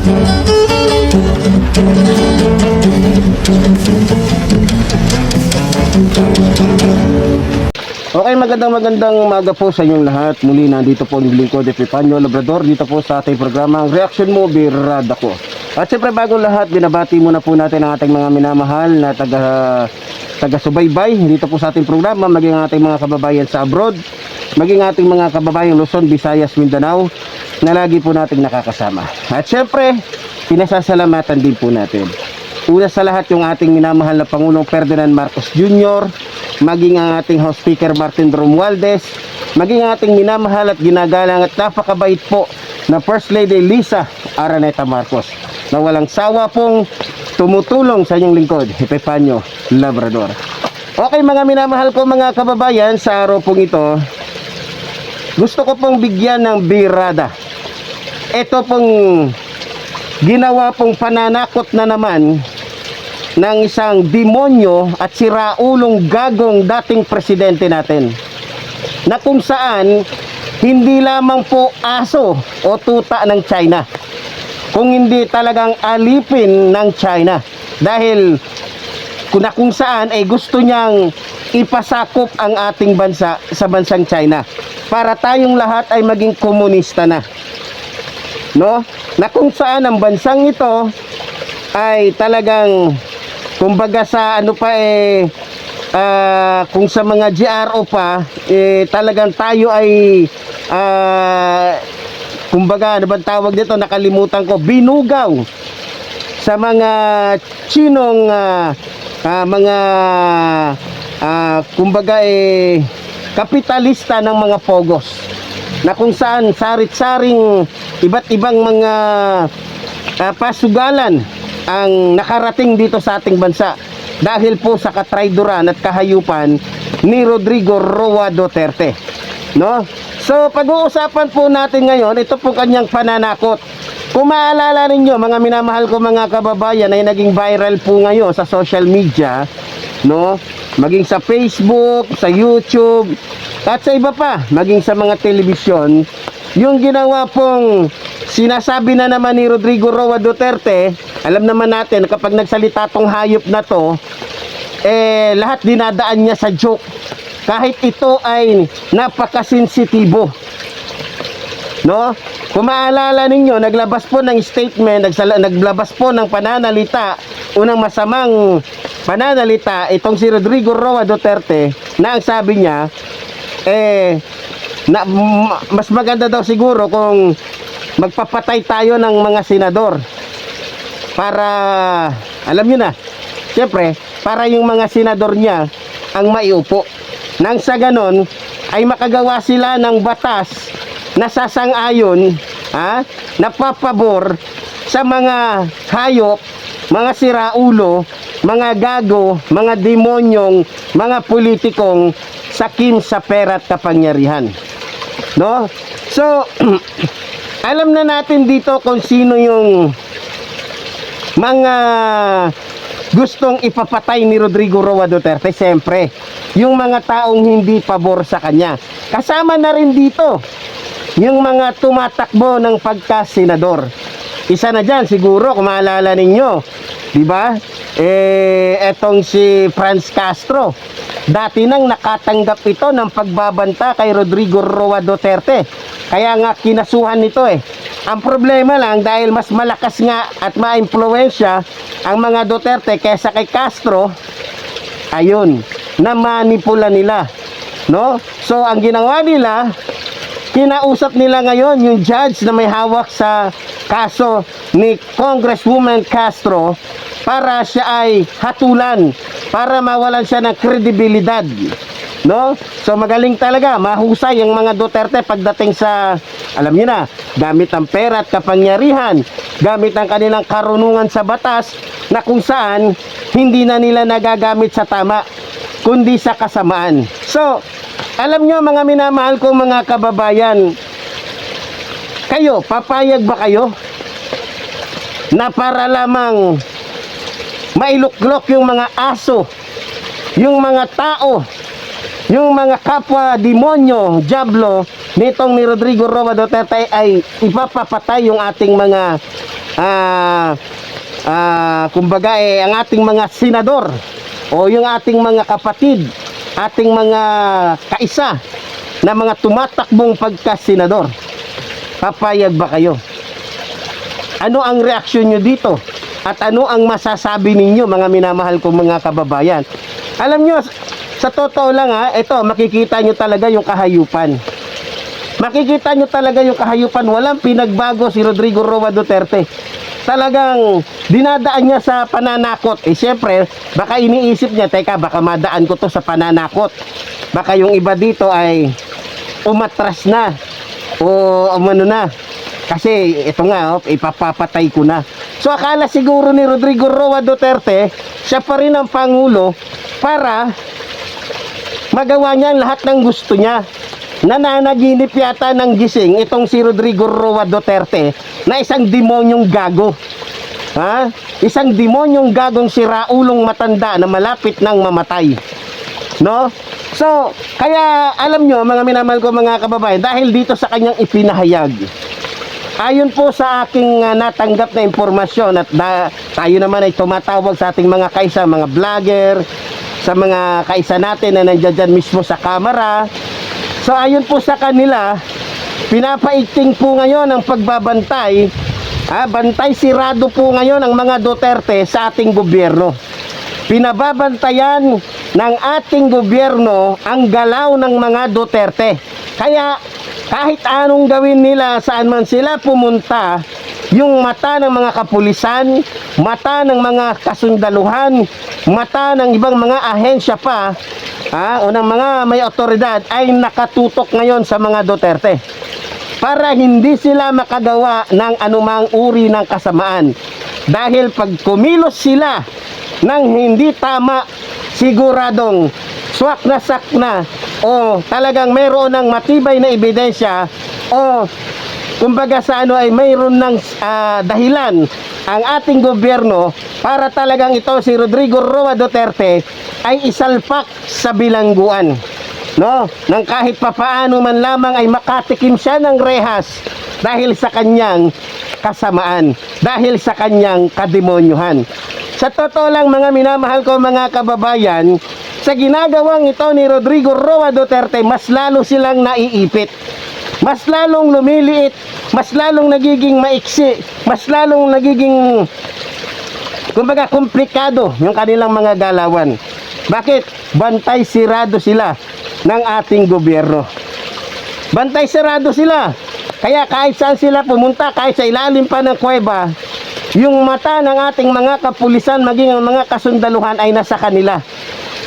Okay, magandang umaga po sa inyong lahat. Muli nandito po ang lingkod Epifanio Labrador dito po sa ating programang Reaction Mo Birada Ko. At siyempre bago lahat, binabati muna po natin ang ating mga minamahal na taga-subaybay dito po sa ating programa, maging ating mga kababayan sa abroad, maging ating mga kababayan Luzon, Visayas, Mindanao na lagi po nating nakakasama. At siyempre, pinasasalamatan din po natin. Una sa lahat yung ating minamahal na Pangulong Ferdinand Marcos Jr., maging ang ating House Speaker Martin Romualdez, maging ang ating minamahal at ginagalang at napakabait po na First Lady Lisa Araneta Marcos, na walang sawa pong tumutulong sa inyong lingkod, Epifanio Labrador. Okay mga minamahal ko mga kababayan, sa araw pong ito, gusto ko pong bigyan ng birada. Ito pong ginawa pong pananakot na naman ng isang demonyo at siraulong gagong dating presidente natin, na kung saan hindi lamang po aso o tuta ng China, kung hindi talagang alipin ng China, dahil kung saan ay gusto niyang ipasakop ang ating bansa sa bansang China para tayong lahat ay maging komunista na, no? Na kung saan ang bansang ito ay talagang kumbaga sa ano pa kung sa mga GRO pa talagang tayo ay kumbaga ano bang tawag dito, nakalimutan ko, binugaw sa mga Chinong mga kumbaga kapitalista ng mga pogos, na kung saan sarit-saring iba't ibang mga pasugalan ang nakarating dito sa ating bansa dahil po sa katrayduran at kahayupan ni Rodrigo Roa Duterte, no? So pag-uusapan po natin ngayon ito po kanyang pananakot. Kung maalala ninyo mga minamahal ko mga kababayan, ay naging viral po ngayon sa social media, no? Maging sa Facebook, sa YouTube at sa iba pa, maging sa mga telebisyon, yung ginawa pong sinasabi na naman ni Rodrigo Roa Duterte. Alam naman natin kapag nagsalita tong hayop na to, lahat dinadaan niya sa joke, kahit ito ay napakasensitibo, no? Kung maalala ninyo, naglabas po ng statement, naglabas po ng pananalita, unang masamang pananalita itong si Rodrigo Roa Duterte, na ang sabi niya na mas maganda daw siguro kung magpapatay tayo ng mga senador para, alam nyo na, siyempre para yung mga senador niya ang maiupo, nang sa ganon ay makagawa sila ng batas na sasang-ayon, na papabor sa mga hayop, mga siraulo, mga gago, mga demonyong, mga politikong sakim sa pera at kapangyarihan, no? So alam na natin dito kung sino yung mga gustong ipapatay ni Rodrigo Roa Duterte. Siyempre, yung mga taong hindi pabor sa kanya. Kasama na rin dito yung mga tumatakbo ng pagka-senador. Isa na dyan siguro kung maalala ninyo, di ba? Etong si Franz Castro. Dati nang nakatanggap ito ng pagbabanta kay Rodrigo Roa Duterte. Kaya nga kinasuhan nito Ang problema lang, dahil mas malakas nga at maimpluwensya ang mga Duterte kaysa kay Castro, ayun, namanipula nila, no? So ang ginawa nila, kinausap nila ngayon yung judge na may hawak sa kaso ni Congresswoman Castro para siya ay hatulan, para mawalan siya ng kredibilidad, no? So magaling talaga, mahusay ang mga Duterte pagdating sa, alam niyo na, gamit ang pera at kapangyarihan, gamit ang kanilang karunungan sa batas, na kung saan hindi na nila nagagamit sa tama kundi sa kasamaan. So alam niyo mga minamahal kong mga kababayan, kayo, papayag ba kayo na para lamang mailuklok yung mga aso, yung mga tao, yung mga kapwa demonyo, diablo nitong ni Rodrigo Roa Duterte ay ipapapatay yung ating mga kumbaga ang ating mga senador o yung ating mga kapatid, ating mga kaisa na mga tumatakbong pagka-senador, papayag ba kayo? Ano ang reaksyon nyo dito? At ano ang masasabi ninyo, mga minamahal kong mga kababayan? Alam nyo, sa totoo lang ito, makikita nyo talaga yung kahayupan. Makikita nyo talaga yung kahayupan. Walang pinagbago si Rodrigo Roa Duterte. Talagang dinadaan niya sa pananakot. Siyempre, baka iniisip niya, teka, baka madaan ko to sa pananakot. Baka yung iba dito ay umatras na o umano na. Kasi ito nga, ipapapatay ko na. So akala siguro ni Rodrigo Roa Duterte, siya pa rin ang Pangulo para magawa niya lahat ng gusto niya. Nananaginip yata ng gising itong si Rodrigo Roa Duterte na isang demonyong gago. Isang demonyong gagong siraulong matanda na malapit ng mamatay. No? So, kaya alam nyo mga minamahal ko mga kababayan, dahil dito sa kanyang ipinahayag, ayon po sa aking natanggap na impormasyon at tayo naman ay tumatawag sa ating mga kaisa, mga vlogger, sa mga kaisa natin na nandiyan dyan mismo sa kamera. So ayon po sa kanila, pinapaigting po ngayon ang pagbabantay, bantay sirado po ngayon ang mga Duterte sa ating gobyerno. Pinababantayan ng ating gobyerno ang galaw ng mga Duterte. Kaya kahit anong gawin nila, saan man sila pumunta, yung mata ng mga kapulisan, mata ng mga kasundaluhan, mata ng ibang mga ahensya pa, o ng mga may otoridad ay nakatutok ngayon sa mga Duterte para hindi sila makagawa ng anumang uri ng kasamaan. Dahil pag kumilos sila ng hindi tama, siguradong swak na o talagang mayroon ng matibay na ebidensya o kumbaga sa ay mayroon ng dahilan ang ating gobyerno para talagang ito si Rodrigo Roa Duterte ay isalpak sa bilangguan, no? Nang kahit papaano man lamang ay makatikim siya ng rehas dahil sa kanyang kasamaan, dahil sa kanyang kademonyuhan. Sa totoo lang mga minamahal ko mga kababayan, sa ginagawang ito ni Rodrigo Roa Duterte, mas lalo silang naiipit, mas lalong lumiliit, mas lalong nagiging maiksi, mas lalong nagiging kumbaga komplikado yung kanilang mga galawan. Bakit? Bantay sirado sila ng ating gobyerno. Bantay sirado sila. Kaya kahit saan sila pumunta, kahit sa ilalim pa ng kuweba, yung mata ng ating mga kapulisan maging ang mga kasundaluhan ay nasa kanila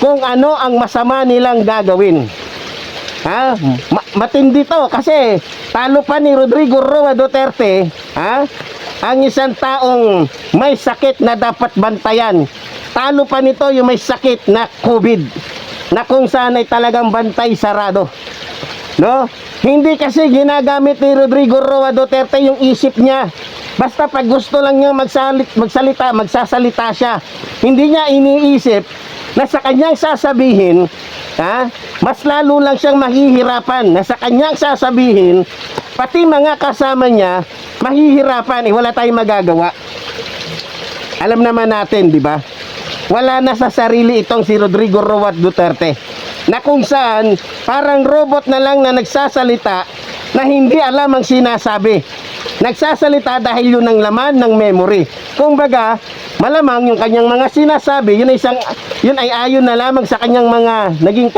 kung ano ang masama nilang gagawin. Matindi to kasi talo pa ni Rodrigo Roa Duterte ang isang taong may sakit na dapat bantayan. Talo pa nito yung may sakit na COVID na kung saan ay talagang bantay sarado, no? Hindi kasi ginagamit ni Rodrigo Roa Duterte yung isip niya. Basta pag gusto lang niya magsasalita siya. Hindi niya iniisip na sa kanyang sasabihin, mas lalo lang siyang mahihirapan. Na sa kanyang sasabihin, pati mga kasama niya mahihirapan. Wala tayong magagawa. Alam naman natin, di ba? Wala na sa sarili itong si Rodrigo Roa Duterte, na kung saan parang robot na lang na nagsasalita na hindi alam ang sinasabi. Nagsasalita dahil yun ang laman ng memory. Kung baga, malamang yung kanyang mga sinasabi, yun ay ayon na lamang sa kanyang mga naging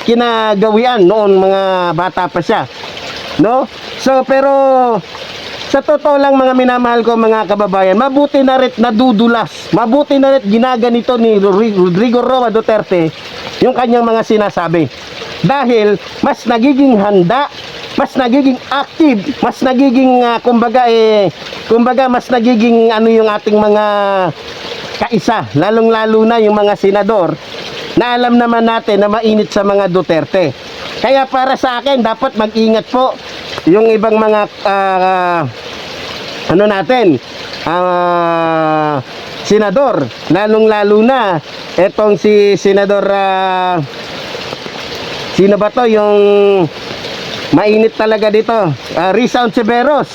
kinagawian noon mga bata pa siya, no? So pero sa totoo lang mga minamahal ko mga kababayan, mabuti na rin nadudulas, mabuti na rin ginaganito ni Rodrigo Roa Duterte yung kanyang mga sinasabi. Dahil mas nagiging handa, mas nagiging active, mas nagiging kumbaga mas nagiging yung ating mga kaisa, lalong-lalo na yung mga senador na alam naman natin na mainit sa mga Duterte. Kaya para sa akin, dapat mag-ingat po yung ibang mga senador, lalong-lalo na etong si senador sino ba to yung mainit talaga dito, Risa Ontiveros.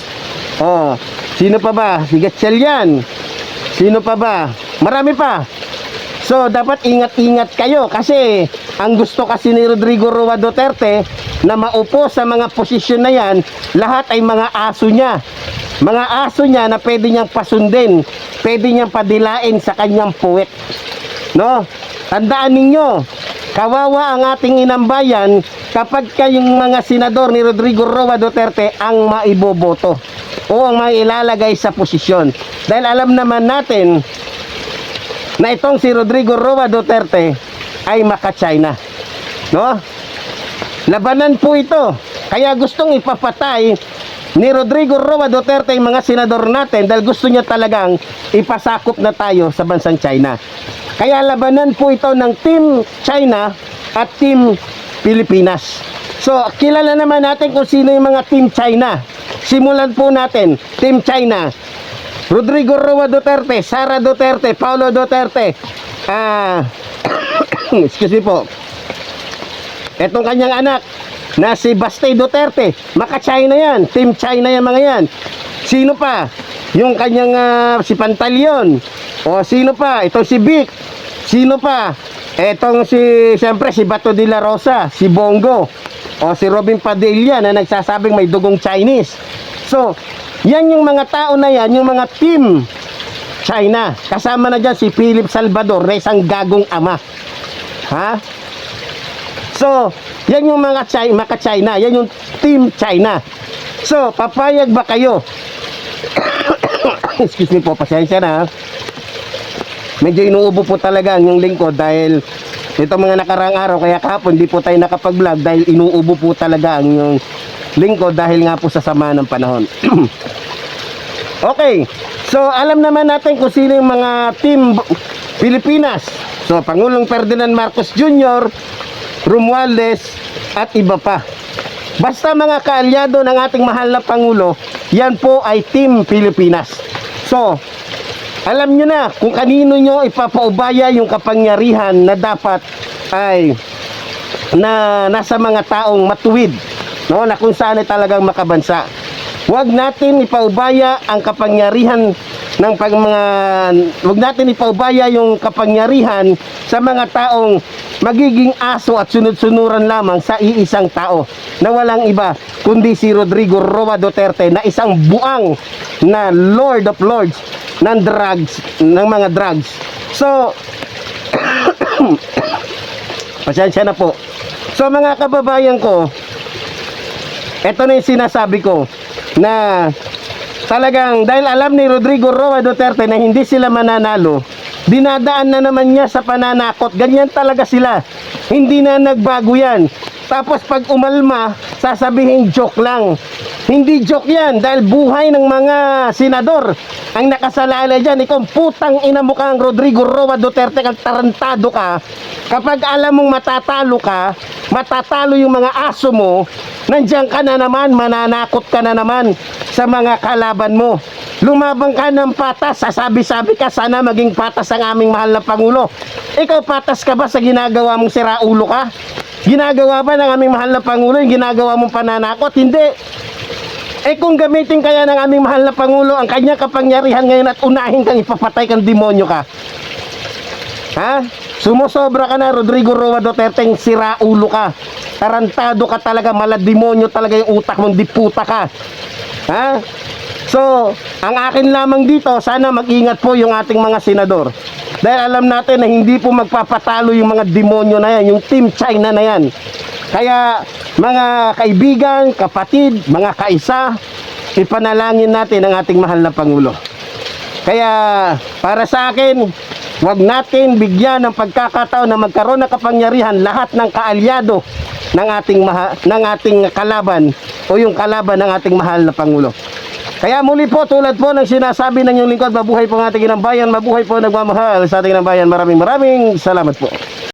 Sino pa ba? Si Gatchalian. Sino pa ba? Marami pa. So, dapat ingat-ingat kayo kasi ang gusto kasi ni Rodrigo Roa Duterte na maupo sa mga posisyon na yan, lahat ay mga aso niya. Mga aso niya na pwede niyang pasundin, pwede niyang padilain sa kanyang puwet. No? Tandaan ninyo, kawawa ang ating inambayan kapag kayong mga senador ni Rodrigo Roa Duterte ang maiboboto o ang mailalagay sa posisyon. Dahil alam naman natin na itong si Rodrigo Roa Duterte ay maka-China. No? Labanan po ito. Kaya gustong ipapatay ni Rodrigo Roa Duterte yung mga senador natin dahil gusto niya talagang ipasakop na tayo sa bansang China. Kaya labanan po ito ng Team China at Team Pilipinas. So, kilala naman natin kung sino yung mga Team China. Simulan po natin. Team China. Rodrigo Roa Duterte, Sara Duterte, Paulo Duterte, excuse me po, etong kanyang anak na si Bastey Duterte, maka-China yan, Team China yan mga yan. Sino pa? Yung kanyang si Pantaleon, o sino pa? Itong si Vic, sino pa? Etong siyempre si Bato de la Rosa, si Bongo, o si Robin Padilla na nagsasabing may dugong Chinese. So, yan yung mga tao na yan, yung mga Team China. Kasama na dyan si Philip Salvador na isang gagong ama. Ha? So, yan yung mga maka-China. Yan yung Team China. So, papayag ba kayo? Excuse me po, pasensya na. Medyo inuubo po talaga yung lingkod dahil ito mga nakarang araw, kaya kahapon di po tayo nakapag-vlog dahil inuubo po talaga ang yung lingkod dahil nga po sa sama ng panahon. Okay, so alam naman natin kung sino yung mga Team Pilipinas. So, Pangulong Ferdinand Marcos Jr., Romualdez, at iba pa. Basta mga kaalyado ng ating mahal na Pangulo, yan po ay Team Pilipinas. So, alam nyo na kung kanino nyo ipapaubaya yung kapangyarihan na dapat ay na nasa mga taong matuwid, no, na kung saan ay talagang makabansa. Huwag natin ipaubaya ang kapangyarihan ng huwag natin ipaubaya yung kapangyarihan sa mga taong magiging aso at sunod-sunuran lamang sa iisang tao na walang iba kundi si Rodrigo Roa Duterte na isang buang na Lord of Lords ng drugs, ng mga drugs. So, pasensya na po. So mga kababayan ko, ito na yung sinasabi ko na talagang dahil alam ni Rodrigo Roa Duterte na hindi sila mananalo, dinadaan na naman niya sa pananakot. Ganyan talaga sila. Hindi na nagbago yan. Tapos pag umalma, sasabihin joke lang. Hindi joke yan dahil buhay ng mga senador ang nakasalalay dyan. Ikaw putang ina mo kang Rodrigo Roa Duterte, kang tarantado ka. Kapag alam mong matatalo ka, matatalo yung mga aso mo, nandiyan ka na naman, mananakot ka na naman sa mga kalaban mo. Lumabang ka ng patas, sasabi-sabi ka, sana maging patas ang aming mahal na Pangulo. Ikaw patas ka ba sa ginagawa mong siraulo ka? Ginagawa ba ng aming mahal na Pangulo yung ginagawa mong pananakot? Hindi. Eh kung gamitin kaya ng aming mahal na Pangulo ang kanyang kapangyarihan ngayon at unahin kang ipapatay kang demonyo ka. Ha? Sumusobra ka na, Rodrigo Roa Duterte, siraulo ka. Tarantado ka talaga, malademonyo talaga yung utak mong, diputa ka. Ha? So, ang akin lamang dito, sana mag-ingat po yung ating mga senador. Dahil alam natin na hindi po magpapatalo yung mga demonyo na yan, yung Team China na yan. Kaya, mga kaibigan, kapatid, mga kaisa, ipanalangin natin ang ating mahal na Pangulo. Kaya, para sa akin, huwag natin bigyan ng pagkakataon na magkaroon ng kapangyarihan lahat ng kaalyado ng ating kalaban o yung kalaban ng ating mahal na Pangulo. Kaya muli po, tulad po ng sinasabi ng inyong lingkod, mabuhay po ang ating inang bayan, mabuhay po nagmamahal sa ating inang bayan. Maraming salamat po.